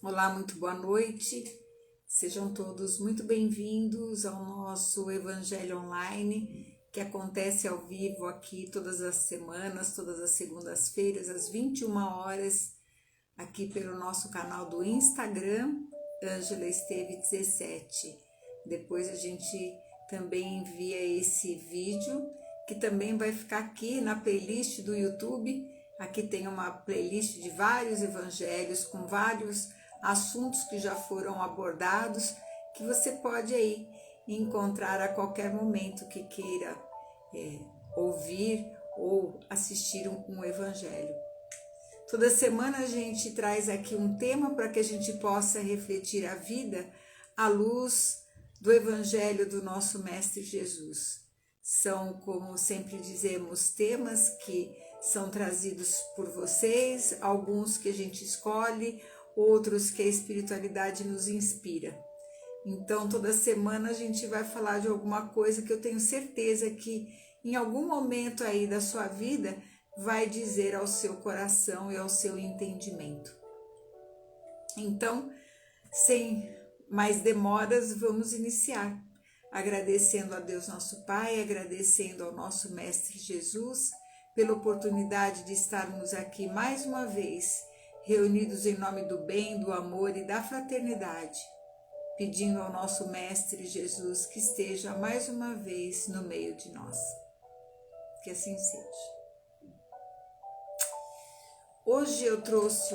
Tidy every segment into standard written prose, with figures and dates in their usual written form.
Olá, muito boa noite. Sejam todos muito bem-vindos ao nosso Evangelho Online, que acontece ao vivo aqui todas as semanas, todas as segundas-feiras, às 21 horas, aqui pelo nosso canal do Instagram, Ângela Esteve 17. Depois a gente também envia esse vídeo, que também vai ficar aqui na playlist do YouTube. Aqui tem uma playlist de vários evangelhos com vários assuntos que já foram abordados, que você pode aí encontrar a qualquer momento que queira ouvir ou assistir um evangelho. Toda semana a gente traz aqui um tema para que a gente possa refletir a vida à luz do evangelho do nosso Mestre Jesus. São, como sempre dizemos, temas que são trazidos por vocês, alguns que a gente escolhe, outros que a espiritualidade nos inspira. Então, toda semana a gente vai falar de alguma coisa que eu tenho certeza que em algum momento aí da sua vida vai dizer ao seu coração e ao seu entendimento. Então, sem mais demoras, vamos iniciar. Agradecendo a Deus nosso Pai, agradecendo ao nosso Mestre Jesus pela oportunidade de estarmos aqui mais uma vez, reunidos em nome do bem, do amor e da fraternidade, pedindo ao nosso Mestre Jesus que esteja mais uma vez no meio de nós. Que assim seja. Hoje eu trouxe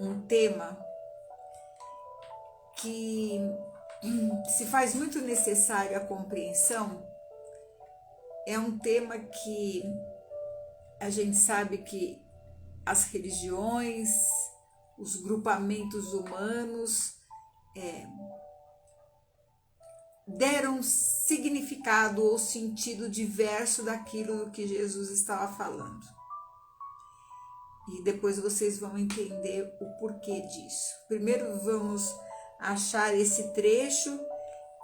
um tema que se faz muito necessário a compreensão. É um tema que a gente sabe que as religiões, os grupamentos humanos deram significado ou sentido diverso daquilo do que Jesus estava falando. E depois vocês vão entender o porquê disso. Primeiro vamos achar esse trecho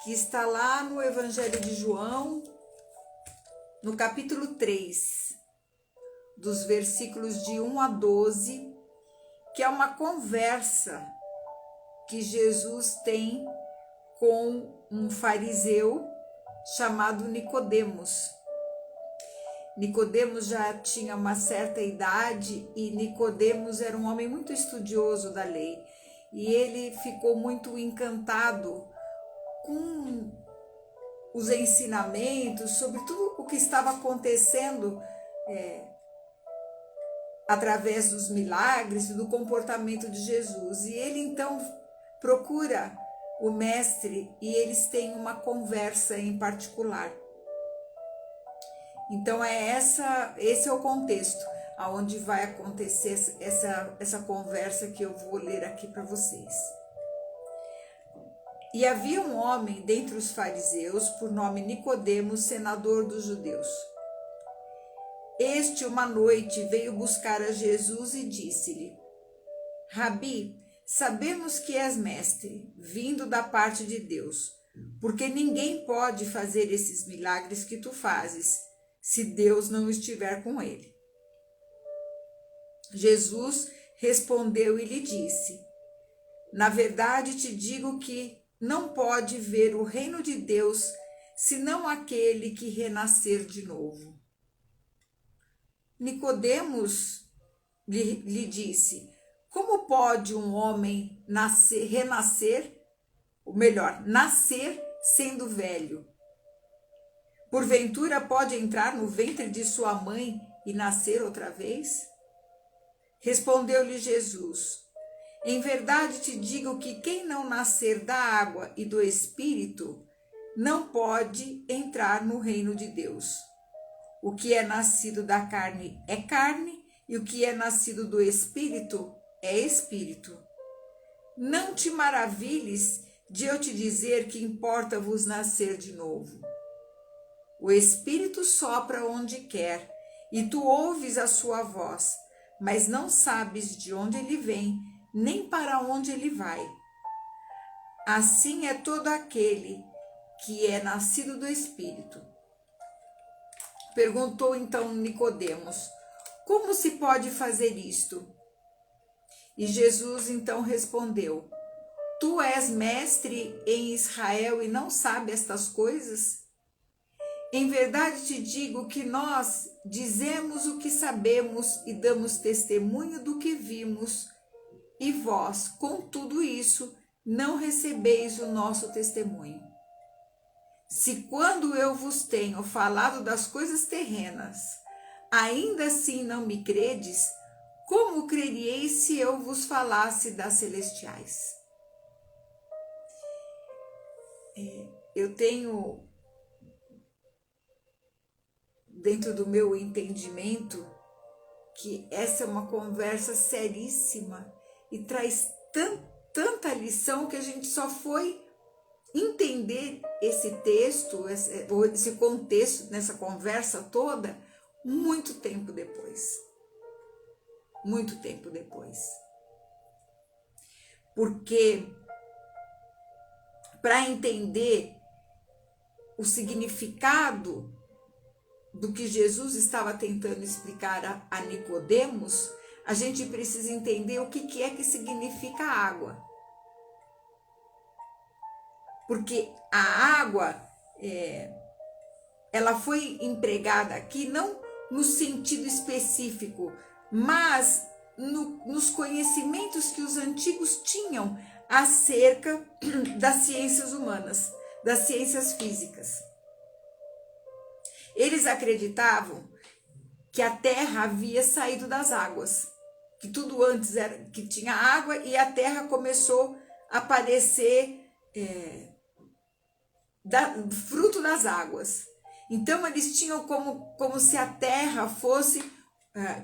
que está lá no Evangelho de João, no capítulo 3, dos versículos de 1 a 12, que é uma conversa que Jesus tem com um fariseu chamado Nicodemos. Nicodemos já tinha uma certa idade e Nicodemos era um homem muito estudioso da lei. E ele ficou muito encantado com os ensinamentos sobre tudo o que estava acontecendo através dos milagres e do comportamento de Jesus. E ele então procura o mestre e eles têm uma conversa em particular. Então esse é o contexto aonde vai acontecer essa conversa que eu vou ler aqui para vocês. E havia um homem dentre os fariseus, por nome Nicodemos, senador dos judeus. Este, uma noite, veio buscar a Jesus e disse-lhe: Rabi, sabemos que és mestre, vindo da parte de Deus, porque ninguém pode fazer esses milagres que tu fazes, se Deus não estiver com ele. Jesus respondeu e lhe disse: Na verdade te digo que não pode ver o reino de Deus senão aquele que renascer de novo. Nicodemos lhe disse: Como pode um homem nascer sendo velho? Porventura pode entrar no ventre de sua mãe e nascer outra vez? Respondeu-lhe Jesus: Em verdade te digo que quem não nascer da água e do Espírito não pode entrar no reino de Deus. O que é nascido da carne é carne, e o que é nascido do Espírito é Espírito. Não te maravilhes de eu te dizer que importa-vos nascer de novo. O Espírito sopra onde quer, e tu ouves a sua voz, mas não sabes de onde ele vem, nem para onde ele vai. Assim é todo aquele que é nascido do Espírito. Perguntou então Nicodemos: Como se pode fazer isto? E Jesus então respondeu: Tu és mestre em Israel e não sabe estas coisas? Em verdade te digo que nós dizemos o que sabemos e damos testemunho do que vimos, e vós, com tudo isso, não recebeis o nosso testemunho. Se quando eu vos tenho falado das coisas terrenas, ainda assim não me credes, como creríeis se eu vos falasse das celestiais? Eu tenho, dentro do meu entendimento, que essa é uma conversa seríssima e traz tanta lição que a gente só foi entender esse texto, esse contexto nessa conversa toda, muito tempo depois. Muito tempo depois. Porque para entender o significado do que Jesus estava tentando explicar a Nicodemos, a gente precisa entender o que é que significa água. Porque a água, ela foi empregada aqui não no sentido específico, mas nos conhecimentos que os antigos tinham acerca das ciências humanas, das ciências físicas. Eles acreditavam que a terra havia saído das águas, que tudo antes era que tinha água e a terra começou a aparecer fruto das águas. Então eles tinham como se a terra fosse,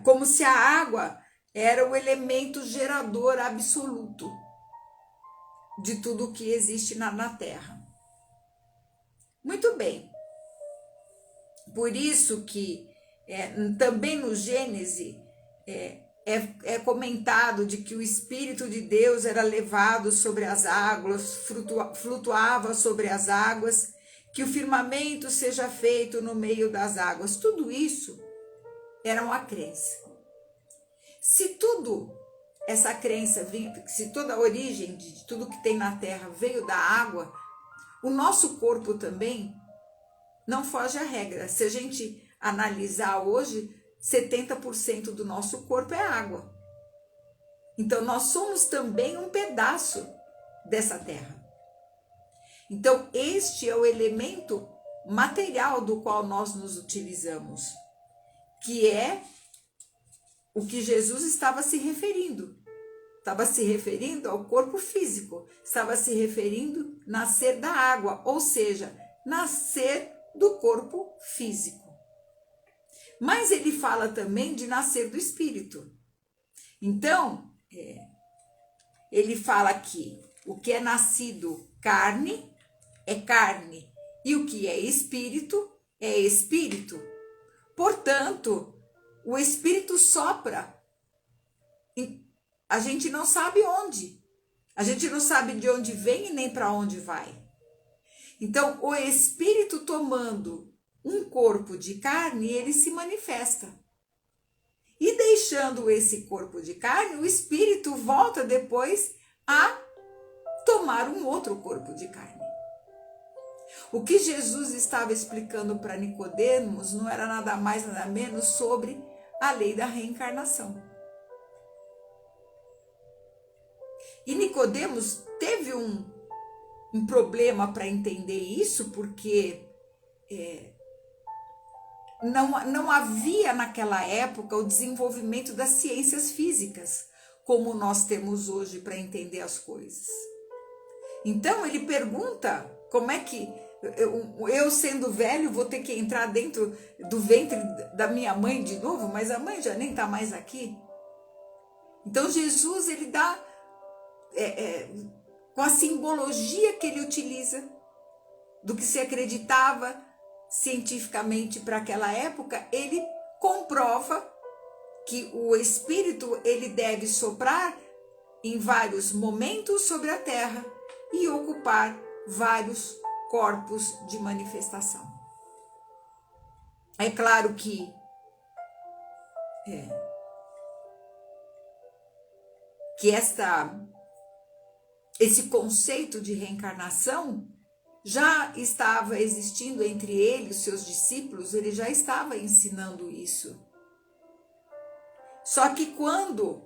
como se a água era o elemento gerador absoluto de tudo que existe na terra. Muito bem. Por isso que também no Gênesis é comentado de que o Espírito de Deus era levado sobre as águas, flutuava sobre as águas, que o firmamento seja feito no meio das águas. Tudo isso era uma crença. Se tudo essa crença, se toda a origem de tudo que tem na Terra veio da água, o nosso corpo também não foge à regra. Se a gente analisar hoje, 70% do nosso corpo é água. Então, nós somos também um pedaço dessa terra. Então, este é o elemento material do qual nós nos utilizamos, que é o que Jesus estava se referindo. Estava se referindo ao corpo físico, estava se referindo nascer da água, ou seja, nascer do corpo físico. Mas ele fala também de nascer do espírito. Então, ele fala que o que é nascido carne é carne, e o que é espírito é espírito. Portanto, o espírito sopra. A gente não sabe onde. A gente não sabe de onde vem e nem para onde vai. Então, o espírito tomando um corpo de carne, ele se manifesta. E deixando esse corpo de carne, o espírito volta depois a tomar um outro corpo de carne. O que Jesus estava explicando para Nicodemos não era nada mais, nada menos sobre a lei da reencarnação. E Nicodemos teve um problema para entender isso, porque não havia naquela época o desenvolvimento das ciências físicas, como nós temos hoje para entender as coisas. Então ele pergunta, como é que eu sendo velho vou ter que entrar dentro do ventre da minha mãe de novo, mas a mãe já nem está mais aqui. Então Jesus ele dá, com a simbologia que ele utiliza, do que se acreditava cientificamente para aquela época, ele comprova que o espírito ele deve soprar em vários momentos sobre a terra e ocupar vários corpos de manifestação. É claro que que esse conceito de reencarnação já estava existindo entre ele e os seus discípulos, ele já estava ensinando isso. Só que quando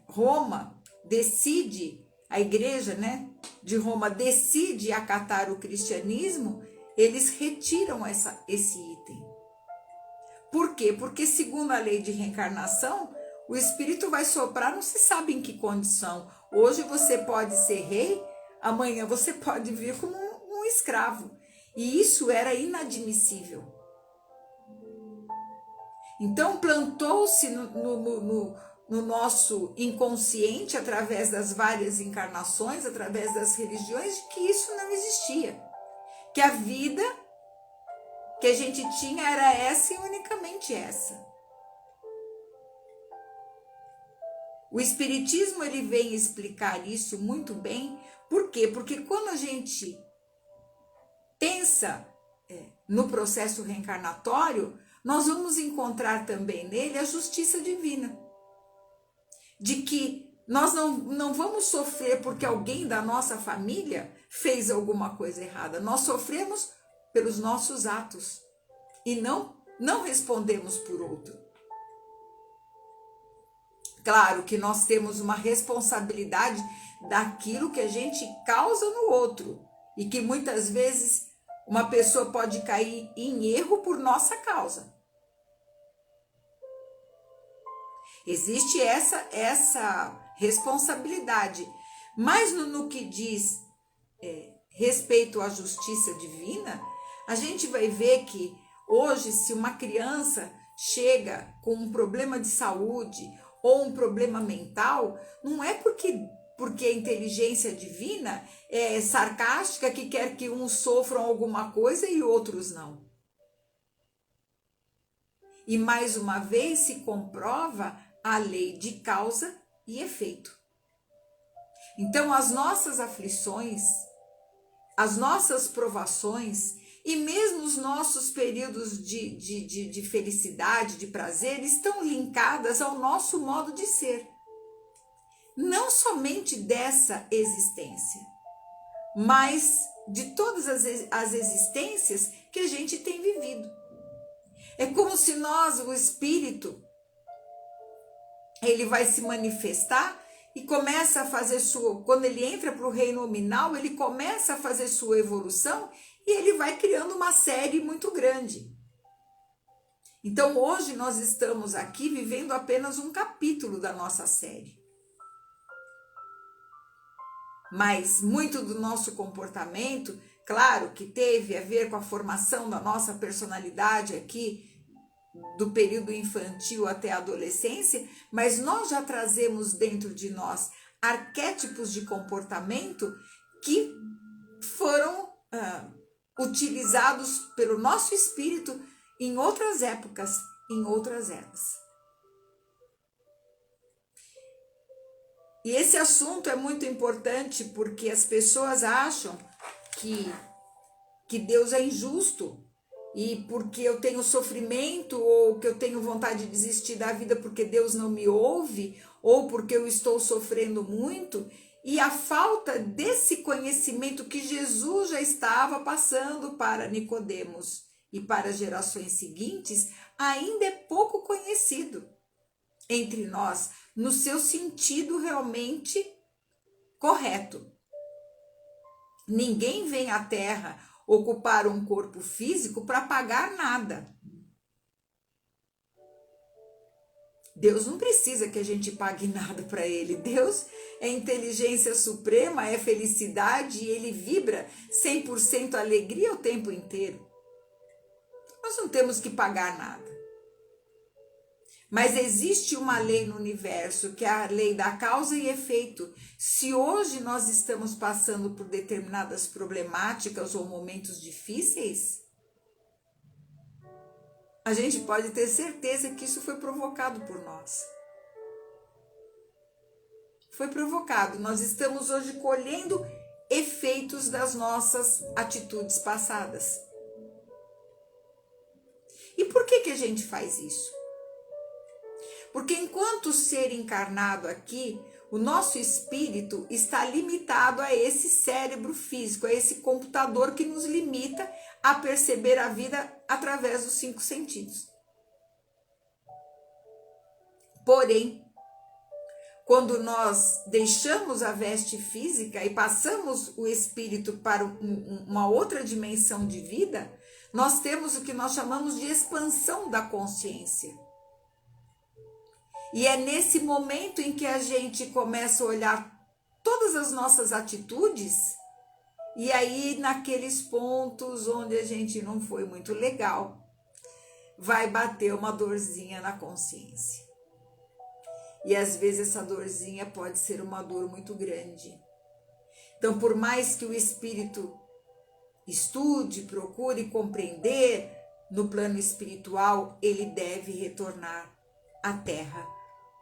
Roma decide, a igreja, né, de Roma decide acatar o cristianismo, eles retiram esse item. Por quê? Porque segundo a lei de reencarnação, o espírito vai soprar, não se sabe em que condição. Hoje você pode ser rei, amanhã você pode vir como um escravo. E isso era inadmissível. Então plantou-se no nosso inconsciente, através das várias encarnações, através das religiões, de que isso não existia. Que a vida que a gente tinha era essa e unicamente essa. O Espiritismo ele vem explicar isso muito bem. Por quê? Porque quando a gente pensa no processo reencarnatório, nós vamos encontrar também nele a justiça divina. De que nós não vamos sofrer porque alguém da nossa família fez alguma coisa errada. Nós sofremos pelos nossos atos e não respondemos por outro. Claro que nós temos uma responsabilidade daquilo que a gente causa no outro e que muitas vezes uma pessoa pode cair em erro por nossa causa. Existe essa responsabilidade, mas no que diz respeito à justiça divina, a gente vai ver que hoje, se uma criança chega com um problema de saúde ou um problema mental, não é porque a inteligência divina é sarcástica, que quer que uns sofram alguma coisa e outros não. E mais uma vez se comprova a lei de causa e efeito. Então as nossas aflições, as nossas provações e mesmo os nossos períodos de felicidade, de prazer, estão linkadas ao nosso modo de ser. Não somente dessa existência, mas de todas as existências que a gente tem vivido. É como se nós, o espírito, ele vai se manifestar e começa a fazer quando ele entra para o reino nominal, ele começa a fazer sua evolução e ele vai criando uma série muito grande. Então hoje nós estamos aqui vivendo apenas um capítulo da nossa série. Mas muito do nosso comportamento, claro que teve a ver com a formação da nossa personalidade aqui, do período infantil até a adolescência, mas nós já trazemos dentro de nós arquétipos de comportamento que foram utilizados pelo nosso espírito em outras épocas, em outras eras. E esse assunto é muito importante porque as pessoas acham que Deus é injusto e porque eu tenho sofrimento ou que eu tenho vontade de desistir da vida porque Deus não me ouve ou porque eu estou sofrendo muito. E a falta desse conhecimento que Jesus já estava passando para Nicodemos e para gerações seguintes ainda é pouco conhecido entre nós, no seu sentido realmente correto. Ninguém vem à Terra ocupar um corpo físico para pagar nada. Deus não precisa que a gente pague nada para Ele. Deus é inteligência suprema, é felicidade e Ele vibra 100% alegria o tempo inteiro. Nós não temos que pagar nada. Mas existe uma lei no universo, que é a lei da causa e efeito. Se hoje nós estamos passando por determinadas problemáticas ou momentos difíceis, a gente pode ter certeza que isso foi provocado por nós. Foi provocado. Nós estamos hoje colhendo efeitos das nossas atitudes passadas. E por que a gente faz isso? Porque enquanto ser encarnado aqui, o nosso espírito está limitado a esse cérebro físico, a esse computador que nos limita a perceber a vida através dos 5 sentidos. Porém, quando nós deixamos a veste física e passamos o espírito para uma outra dimensão de vida, nós temos o que nós chamamos de expansão da consciência. E é nesse momento em que a gente começa a olhar todas as nossas atitudes, e aí naqueles pontos onde a gente não foi muito legal, vai bater uma dorzinha na consciência. E às vezes essa dorzinha pode ser uma dor muito grande. Então, por mais que o espírito estude, procure compreender no plano espiritual, ele deve retornar à Terra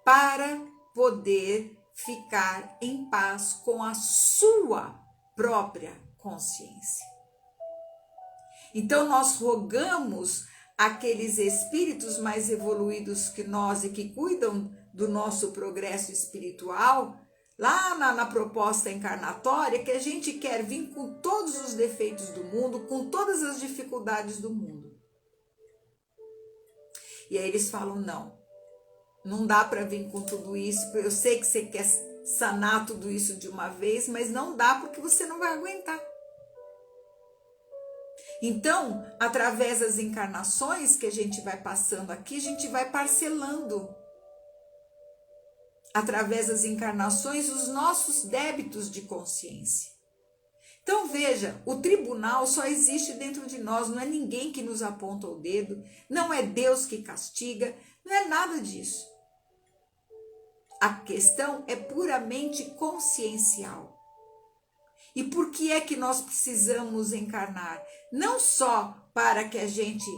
para poder ficar em paz com a sua própria consciência. Então, nós rogamos aqueles espíritos mais evoluídos que nós e que cuidam do nosso progresso espiritual, lá na proposta encarnatória, que a gente quer vir com todos os defeitos do mundo, com todas as dificuldades do mundo. E aí eles falam, não dá para vir com tudo isso, eu sei que você quer sanar tudo isso de uma vez, mas não dá porque você não vai aguentar. Então, através das encarnações que a gente vai passando aqui, a gente vai parcelando, através das encarnações, os nossos débitos de consciência. Então, veja, o tribunal só existe dentro de nós, não é ninguém que nos aponta o dedo, não é Deus que castiga, não é nada disso. A questão é puramente consciencial. E por que é que nós precisamos encarnar? Não só para que a gente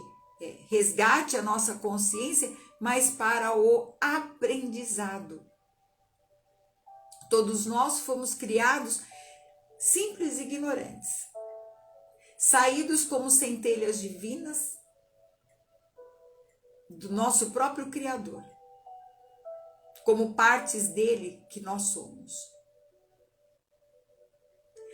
resgate a nossa consciência, mas para o aprendizado. Todos nós fomos criados simples e ignorantes, saídos como centelhas divinas do nosso próprio Criador, como partes dele que nós somos.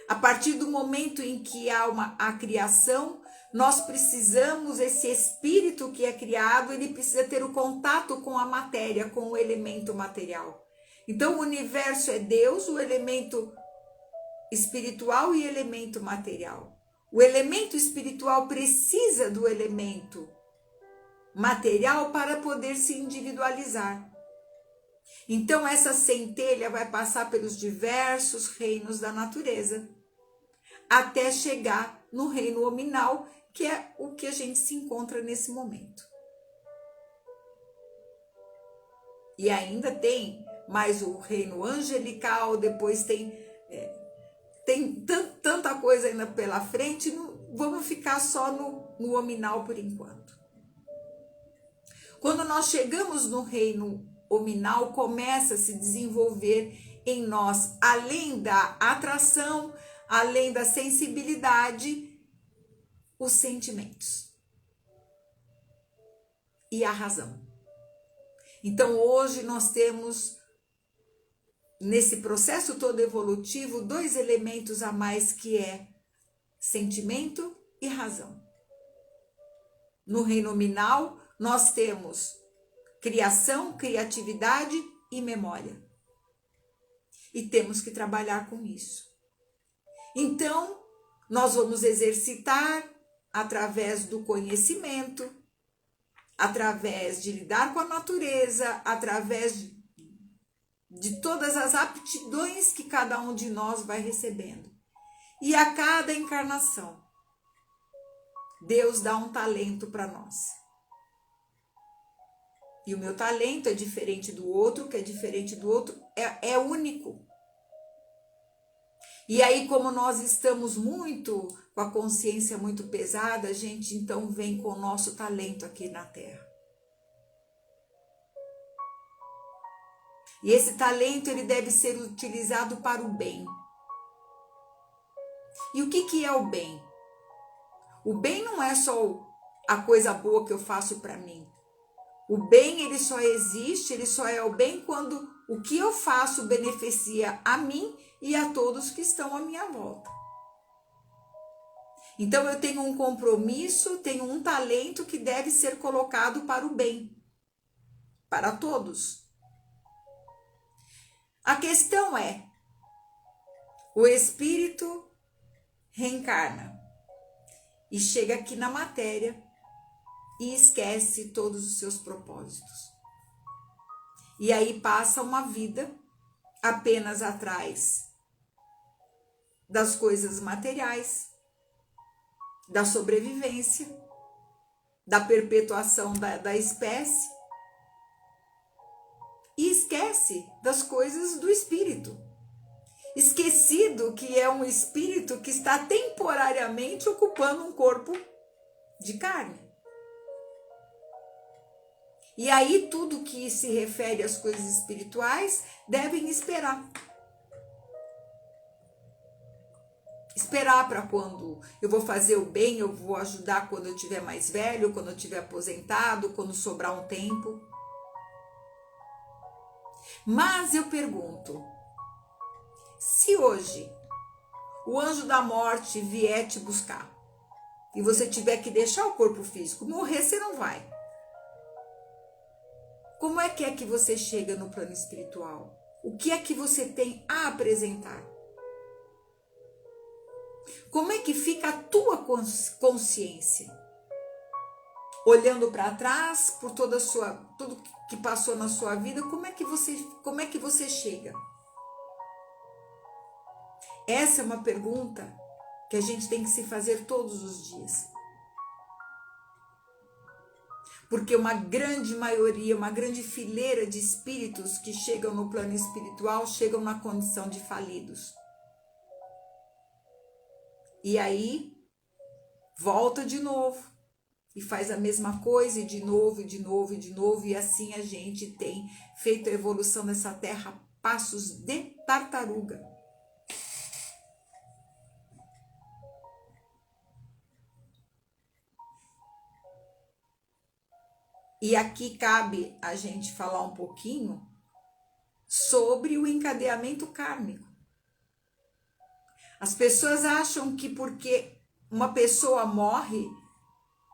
A partir do momento em que há a criação, nós precisamos, esse espírito que é criado, ele precisa ter o contato com a matéria, com o elemento material. Então o universo é Deus, o elemento espiritual e elemento material. O elemento espiritual precisa do elemento material para poder se individualizar. Então essa centelha vai passar pelos diversos reinos da natureza, até chegar no reino hominal, que é o que a gente se encontra nesse momento. E ainda tem mais o reino angelical, depois tem tanta coisa ainda pela frente, vamos ficar só no hominal por enquanto. Quando nós chegamos no reino hominal, começa a se desenvolver em nós, além da atração, além da sensibilidade, os sentimentos e a razão. Então hoje nós temos, nesse processo todo evolutivo, 2 elementos a mais, que é sentimento e razão. No reino nominal, nós temos criação, criatividade e memória. E temos que trabalhar com isso. Então, nós vamos exercitar através do conhecimento, através de lidar com a natureza, através de todas as aptidões que cada um de nós vai recebendo. E a cada encarnação, Deus dá um talento para nós. E o meu talento é diferente do outro, que é diferente do outro, é único. E aí, como nós estamos muito com a consciência muito pesada, a gente então vem com o nosso talento aqui na Terra. E esse talento, ele deve ser utilizado para o bem. E o que é o bem? O bem não é só a coisa boa que eu faço para mim. O bem, ele só existe, ele só é o bem quando o que eu faço beneficia a mim e a todos que estão à minha volta. Então eu tenho um compromisso, tenho um talento que deve ser colocado para o bem, para todos. A questão é, o espírito reencarna e chega aqui na matéria e esquece todos os seus propósitos. E aí passa uma vida apenas atrás das coisas materiais, da sobrevivência, da perpetuação da espécie, e esquece das coisas do espírito. Esquecido que é um espírito que está temporariamente ocupando um corpo de carne. E aí tudo que se refere às coisas espirituais devem esperar. Esperar para quando eu vou fazer o bem, eu vou ajudar quando eu estiver mais velho, quando eu estiver aposentado, quando sobrar um tempo. Mas eu pergunto, se hoje o anjo da morte vier te buscar e você tiver que deixar o corpo físico, morrer você não vai. Como é que você chega no plano espiritual? O que é que você tem a apresentar? Como é que fica a tua consciência? Olhando para trás, por tudo que passou na sua vida, como é que você chega? Essa é uma pergunta que a gente tem que se fazer todos os dias. Porque uma grande maioria, uma grande fileira de espíritos que chegam no plano espiritual, chegam na condição de falidos. E aí, volta de novo, e faz a mesma coisa, e de novo, e de novo, e de novo, e assim a gente tem feito a evolução dessa terra a passos de tartaruga. E aqui cabe a gente falar um pouquinho sobre o encadeamento kármico. As pessoas acham que porque uma pessoa morre,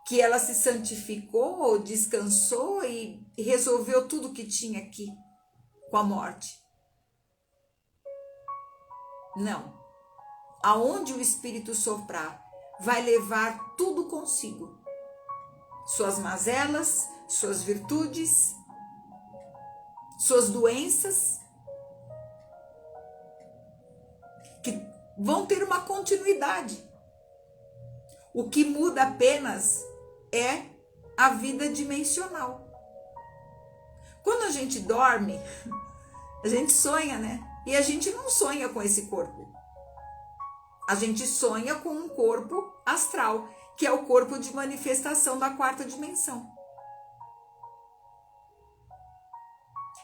que ela se santificou, descansou e resolveu tudo que tinha aqui com a morte. Não. Aonde o espírito soprar, vai levar tudo consigo. Suas mazelas, suas virtudes, suas doenças, que vão ter uma continuidade. O que muda apenas é a vida dimensional. Quando a gente dorme, a gente sonha, né? E a gente não sonha com esse corpo. A gente sonha com um corpo astral, que é o corpo de manifestação da quarta dimensão.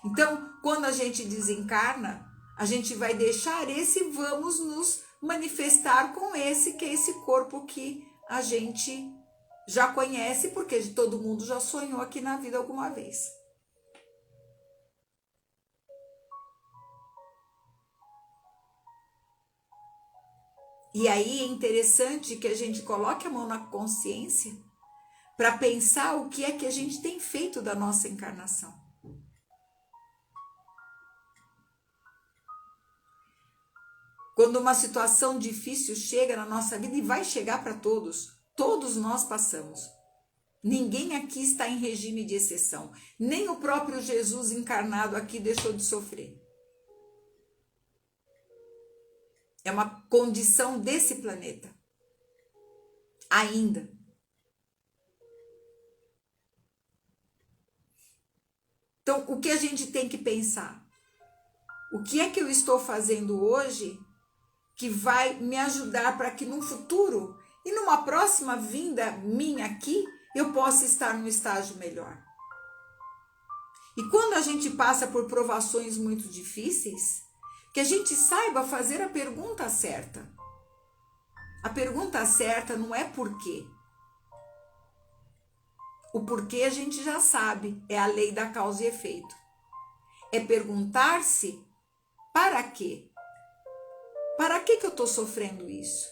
Então, quando a gente desencarna, a gente vai deixar esse e vamos nos manifestar com esse, que é esse corpo que a gente já conhece, porque todo mundo já sonhou aqui na vida alguma vez. E aí é interessante que a gente coloque a mão na consciência para pensar o que é que a gente tem feito da nossa encarnação. Quando uma situação difícil chega na nossa vida, e vai chegar para todos, todos nós passamos. Ninguém aqui está em regime de exceção. Nem o próprio Jesus encarnado aqui deixou de sofrer. É uma condição desse planeta. Ainda. Então, o que a gente tem que pensar? O que é que eu estou fazendo hoje que vai me ajudar para que no futuro e numa próxima vinda minha aqui, eu possa estar num estágio melhor? E quando a gente passa por provações muito difíceis, que a gente saiba fazer a pergunta certa. A pergunta certa não é por quê. O porquê a gente já sabe, é a lei da causa e efeito. É perguntar-se para quê? Para que eu estou sofrendo isso?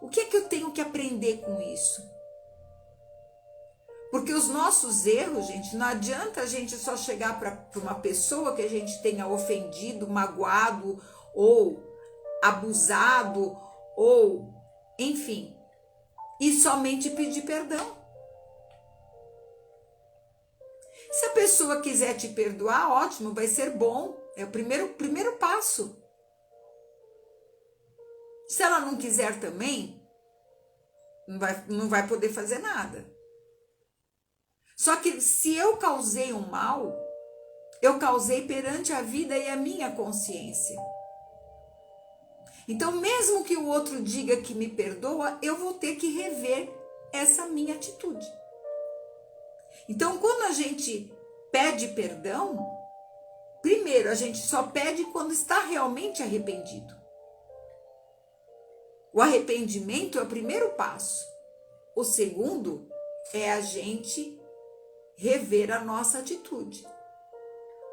O que é que eu tenho que aprender com isso? Porque os nossos erros, gente, não adianta a gente só chegar para uma pessoa que a gente tenha ofendido, magoado ou abusado ou, enfim, e somente pedir perdão. Se a pessoa quiser te perdoar, ótimo, vai ser bom. É o primeiro passo. Se ela não quiser também, não vai poder fazer nada. Só que se eu causei um mal, eu causei perante a vida e a minha consciência. Então, mesmo que o outro diga que me perdoa, eu vou ter que rever essa minha atitude. Então, quando a gente pede perdão, primeiro, a gente só pede quando está realmente arrependido. O arrependimento é o primeiro passo. O segundo é a gente rever a nossa atitude.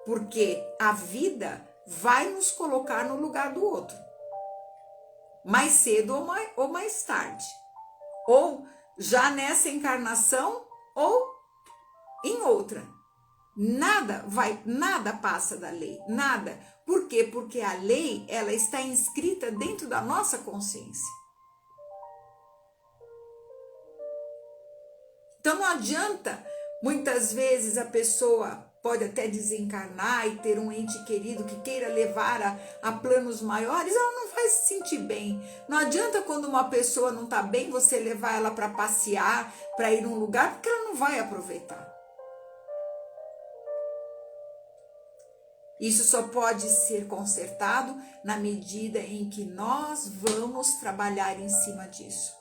Porque a vida vai nos colocar no lugar do outro. Mais cedo ou mais tarde. Ou já nessa encarnação ou em outra. Nada passa da lei, nada. Por quê? Porque a lei, ela está inscrita dentro da nossa consciência. Então não adianta, muitas vezes a pessoa pode até desencarnar e ter um ente querido que queira levar a planos maiores, ela não vai se sentir bem. Não adianta quando uma pessoa não está bem, você levar ela para passear, para ir num lugar, porque ela não vai aproveitar. Isso só pode ser consertado na medida em que nós vamos trabalhar em cima disso.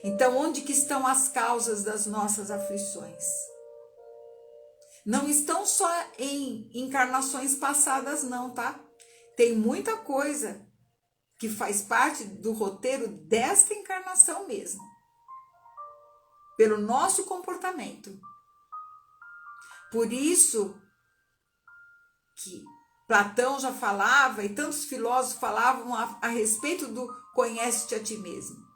Então, onde que estão as causas das nossas aflições? Não estão só em encarnações passadas, não, tá? Tem muita coisa que faz parte do roteiro desta encarnação mesmo. Pelo nosso comportamento. Por isso que Platão já falava e tantos filósofos falavam a respeito do conhece-te a ti mesmo.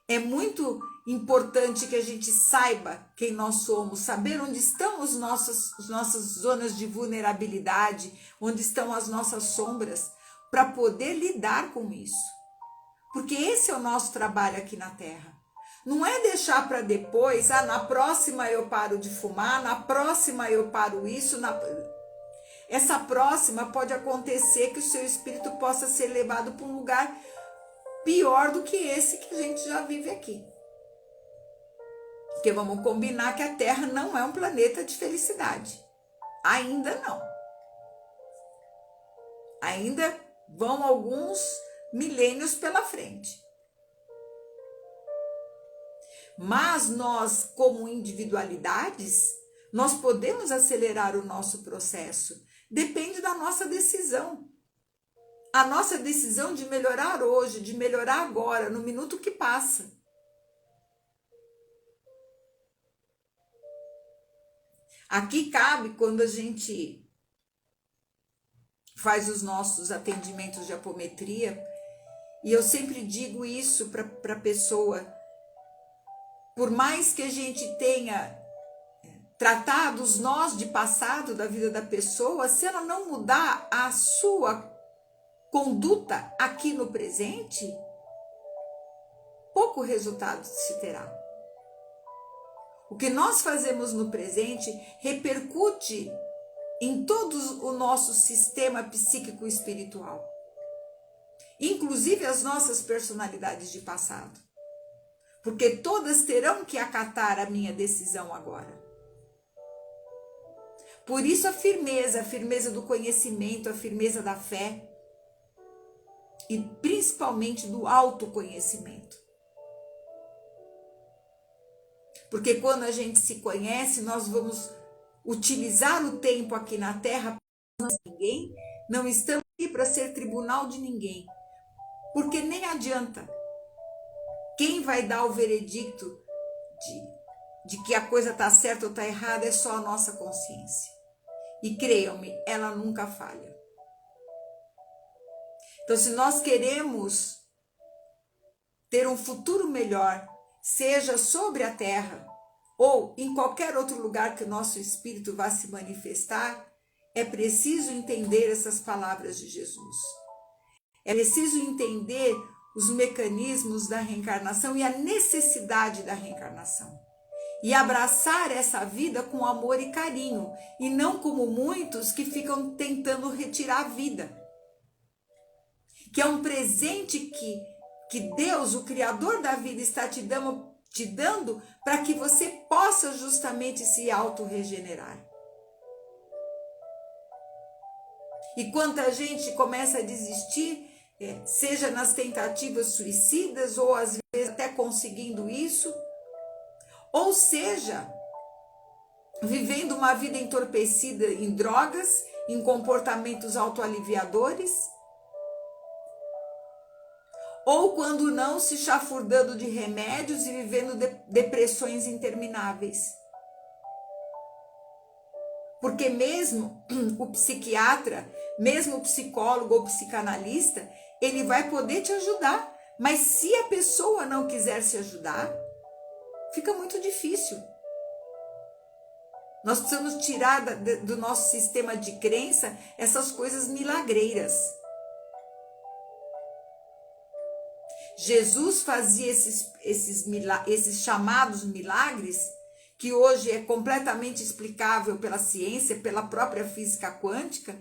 É muito importante que a gente saiba quem nós somos, saber onde estão as nossas zonas de vulnerabilidade, onde estão as nossas sombras, para poder lidar com isso. Porque esse é o nosso trabalho aqui na Terra. Não é deixar para depois, na próxima eu paro de fumar, na próxima eu paro isso. Essa próxima pode acontecer que o seu espírito possa ser levado para um lugar pior do que esse que a gente já vive aqui. Porque vamos combinar que a Terra não é um planeta de felicidade. Ainda não. Ainda vão alguns milênios pela frente. Mas nós, como individualidades, nós podemos acelerar o nosso processo. Depende da nossa decisão. A nossa decisão de melhorar hoje, de melhorar agora, no minuto que passa. Aqui cabe quando a gente faz os nossos atendimentos de apometria, e eu sempre digo isso para a pessoa, por mais que a gente tenha tratado os nós de passado da vida da pessoa, se ela não mudar a sua conduta aqui no presente, pouco resultado se terá. O que nós fazemos no presente repercute em todo o nosso sistema psíquico espiritual, inclusive as nossas personalidades de passado, porque todas terão que acatar a minha decisão agora. Por isso a firmeza do conhecimento, a firmeza da fé, e principalmente do autoconhecimento. Porque quando a gente se conhece, nós vamos utilizar o tempo aqui na Terra para ninguém, não estamos aqui para ser tribunal de ninguém. Porque nem adianta. Quem vai dar o veredicto de que a coisa está certa ou está errada é só a nossa consciência. E creiam-me, ela nunca falha. Então, se nós queremos ter um futuro melhor, seja sobre a terra ou em qualquer outro lugar que o nosso espírito vá se manifestar, é preciso entender essas palavras de Jesus. É preciso entender os mecanismos da reencarnação e a necessidade da reencarnação. E abraçar essa vida com amor e carinho, e não como muitos que ficam tentando retirar a vida. Que é um presente que Deus, o Criador da vida, está te dando para que você possa justamente se autorregenerar. E quanta gente começa a desistir, seja nas tentativas suicidas, ou às vezes até conseguindo isso, ou seja, vivendo uma vida entorpecida em drogas, em comportamentos autoaliviadores, ou quando não, se chafurdando de remédios e vivendo depressões intermináveis. Porque mesmo o psiquiatra, mesmo o psicólogo ou psicanalista, ele vai poder te ajudar. Mas se a pessoa não quiser se ajudar, fica muito difícil. Nós precisamos tirar do nosso sistema de crença essas coisas milagreiras. Jesus fazia esses chamados milagres, que hoje é completamente explicável pela ciência, pela própria física quântica,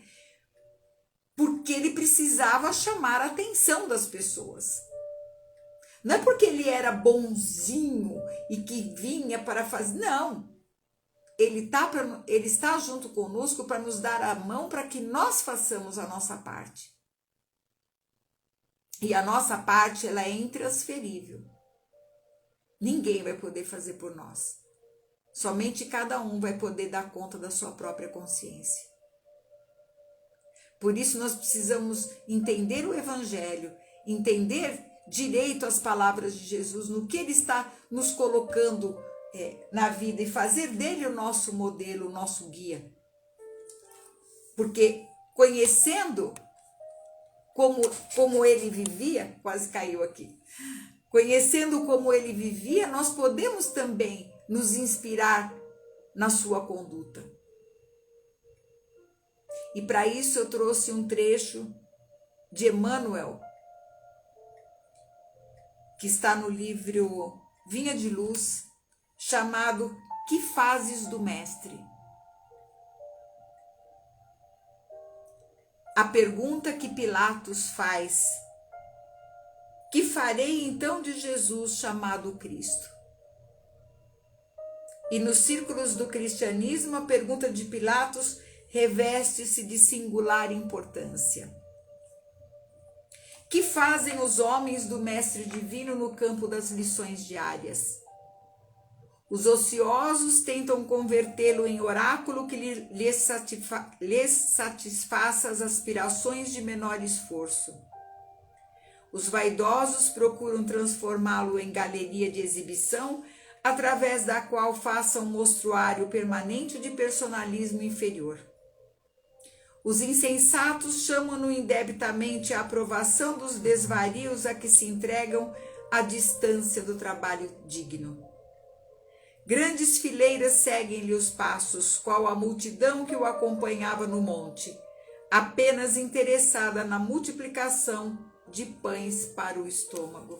porque ele precisava chamar a atenção das pessoas. Não é porque ele era bonzinho e que vinha para fazer, não. Ele está junto conosco para nos dar a mão para que nós façamos a nossa parte. E a nossa parte, ela é intransferível. Ninguém vai poder fazer por nós. Somente cada um vai poder dar conta da sua própria consciência. Por isso nós precisamos entender o Evangelho, entender direito as palavras de Jesus, no que ele está nos colocando na vida e fazer dele o nosso modelo, o nosso guia. Porque conhecendo como ele vivia, quase caiu aqui, conhecendo como ele vivia, nós podemos também nos inspirar na sua conduta. E para isso eu trouxe um trecho de Emmanuel, que está no livro Vinha de Luz, chamado Que Fazes do Mestre? A pergunta que Pilatos faz: que farei então de Jesus chamado Cristo? E nos círculos do cristianismo, a pergunta de Pilatos reveste-se de singular importância. Que fazem os homens do Mestre Divino no campo das lições diárias? Os ociosos tentam convertê-lo em oráculo que lhes satisfaça as aspirações de menor esforço. Os vaidosos procuram transformá-lo em galeria de exibição, através da qual façam um mostruário permanente de personalismo inferior. Os insensatos chamam-no indebitamente a aprovação dos desvarios a que se entregam à distância do trabalho digno. Grandes fileiras seguem-lhe os passos, qual a multidão que o acompanhava no monte, apenas interessada na multiplicação de pães para o estômago.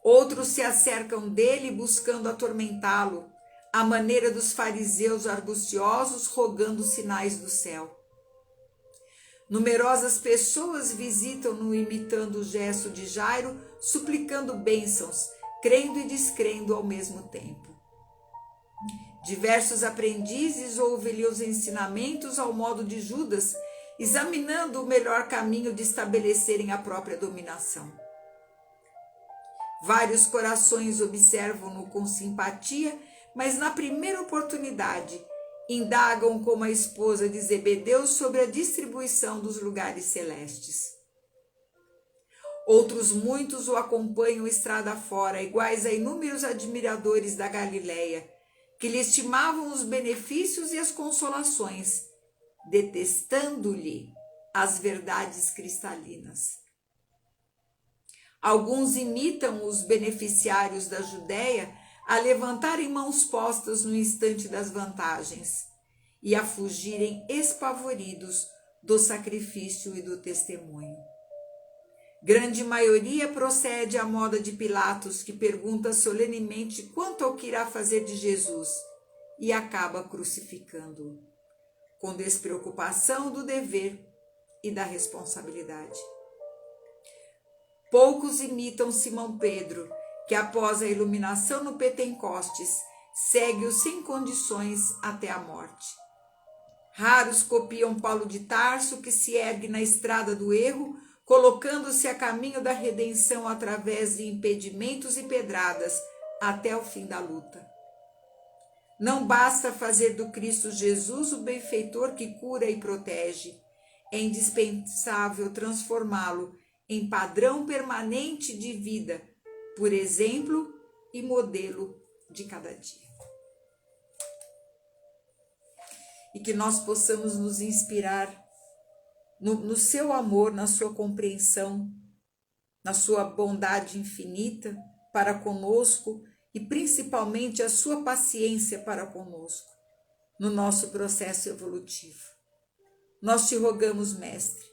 Outros se acercam dele buscando atormentá-lo, à maneira dos fariseus arguciosos rogando sinais do céu. Numerosas pessoas visitam-no imitando o gesto de Jairo, suplicando bênçãos, crendo e descrendo ao mesmo tempo. Diversos aprendizes ouvem-lhe os ensinamentos ao modo de Judas, examinando o melhor caminho de estabelecerem a própria dominação. Vários corações observam-no com simpatia, mas na primeira oportunidade indagam como a esposa de Zebedeu sobre a distribuição dos lugares celestes. Outros muitos o acompanham estrada fora, iguais a inúmeros admiradores da Galileia, que lhe estimavam os benefícios e as consolações, detestando-lhe as verdades cristalinas. Alguns imitam os beneficiários da Judéia a levantarem mãos postas no instante das vantagens e a fugirem espavoridos do sacrifício e do testemunho. Grande maioria procede à moda de Pilatos, que pergunta solenemente quanto ao que irá fazer de Jesus e acaba crucificando-o, com despreocupação do dever e da responsabilidade. Poucos imitam Simão Pedro, que após a iluminação no Pentecostes, segue-o sem condições até a morte. Raros copiam Paulo de Tarso, que se ergue na estrada do erro, colocando-se a caminho da redenção através de impedimentos e pedradas até o fim da luta. Não basta fazer do Cristo Jesus o benfeitor que cura e protege. É indispensável transformá-lo em padrão permanente de vida, por exemplo e modelo de cada dia. E que nós possamos nos inspirar no seu amor, na sua compreensão, na sua bondade infinita para conosco e principalmente a sua paciência para conosco, no nosso processo evolutivo. Nós te rogamos, Mestre,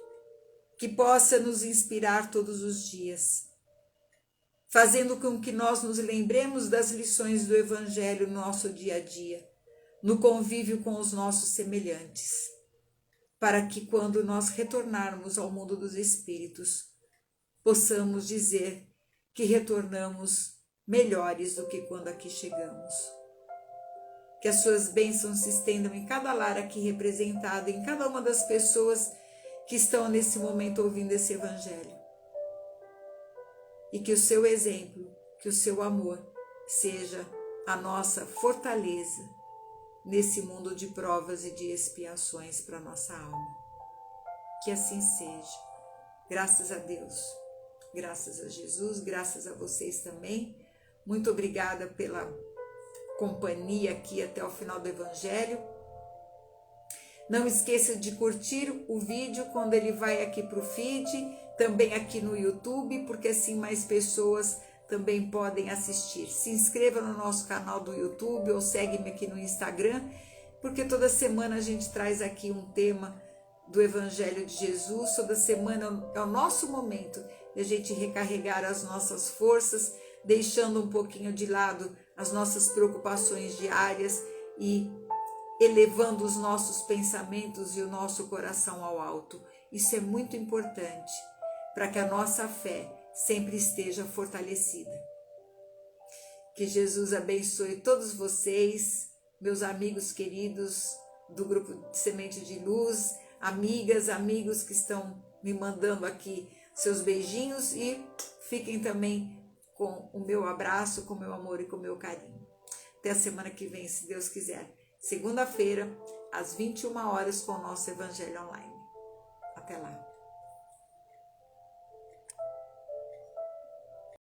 que possa nos inspirar todos os dias, fazendo com que nós nos lembremos das lições do Evangelho no nosso dia a dia, no convívio com os nossos semelhantes, para que quando nós retornarmos ao mundo dos espíritos, possamos dizer que retornamos melhores do que quando aqui chegamos. Que as suas bênçãos se estendam em cada lar aqui representado, em cada uma das pessoas que estão nesse momento ouvindo esse Evangelho. E que o seu exemplo, que o seu amor seja a nossa fortaleza nesse mundo de provas e de expiações para a nossa alma. Que assim seja. Graças a Deus, graças a Jesus, graças a vocês também. Muito obrigada pela companhia aqui até o final do Evangelho. Não esqueça de curtir o vídeo quando ele vai aqui para o feed, também aqui no YouTube, porque assim mais pessoas também podem assistir. Se inscreva no nosso canal do YouTube ou segue-me aqui no Instagram, porque toda semana a gente traz aqui um tema do Evangelho de Jesus. Toda semana é o nosso momento de a gente recarregar as nossas forças, deixando um pouquinho de lado as nossas preocupações diárias e elevando os nossos pensamentos e o nosso coração ao alto. Isso é muito importante para que a nossa fé sempre esteja fortalecida. Que Jesus abençoe todos vocês, meus amigos queridos do grupo de Semente de Luz, amigas, amigos que estão me mandando aqui seus beijinhos, e fiquem também com o meu abraço, com o meu amor e com o meu carinho. Até a semana que vem, se Deus quiser. Segunda-feira, às 21 horas, com o nosso Evangelho Online. Até lá.